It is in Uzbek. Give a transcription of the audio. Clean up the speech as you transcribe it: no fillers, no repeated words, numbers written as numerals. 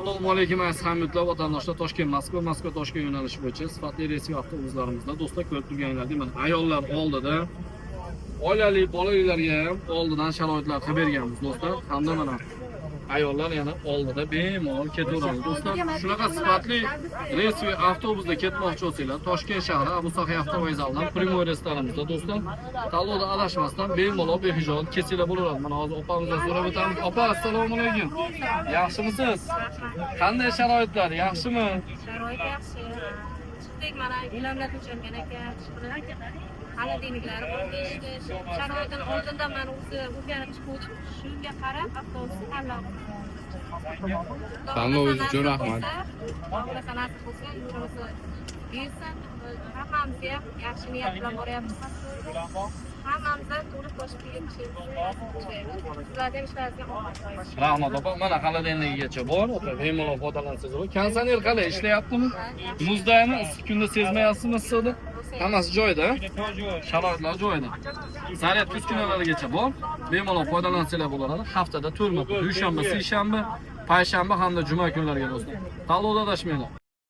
Assalomu alaykum aziz hamyurtlar, vatandoshlar. Toshkent Moskva Toshkent yo'nalishi bo'yicha sifatli reysiy avtobuslarimizda do'stlar ko'rib turganlaringizdek mana ayollar oldida, oilali bolalarga ham oldidan sharoitlar qilib berganmiz do'stlar. Hamda mana ayollar yana oldida bemalol ketaveradi do'stlar. Shunaqa sifatli reysiy avtobusda ketmoqchi bo'lsanglar, Toshkent shahri Abu Sahiy avtovokzalidan Primoy restoranimizda do'stlar, tanlovda adashmasdan bemalol behijoat ketsanglar bo'laveradi. Mana hozir opamizdan so'rab o'tamiz. Opa, assalomu alaykum. Yaxshimisiz? Qanday sharoitlar? Yaxshimi? Sharoit yaxshi. Chiqdik mana gilamlar to'shalgan ekan. Xolodilniklari bo'ldi. Sharoitini oldindan men o'zi o'rganib chiqdim. Shunga qarab avtobusni tanladim. Tanlov uchun rahmat. Alloh sanasi bo'lsa, yurimizni bersin. Hammamiz ham yaxshi niyat bilan boryapmiz. Hammamizdan to'liq boshqa yetishimiz. Sizlardan ishlaringizga omad. Rahmat opa. Mana xolodilnikigacha bor. Opa, bemalol foydalansangiz bo'ladi. Konditsioner qalay ishlayaptimi? Muzdaymi? Issiq kunda sezmayapsizmi issiqni? Hammasi joyida. Sharoitlar joyida. Zaryad uskunalarigacha bor. Bemalol foydalansanglar bo'ladi. Haftada 4 marta, dushanba, seshanba, payshanba hamda juma kunlariga do'stlar. Tanlovda adashmanglar.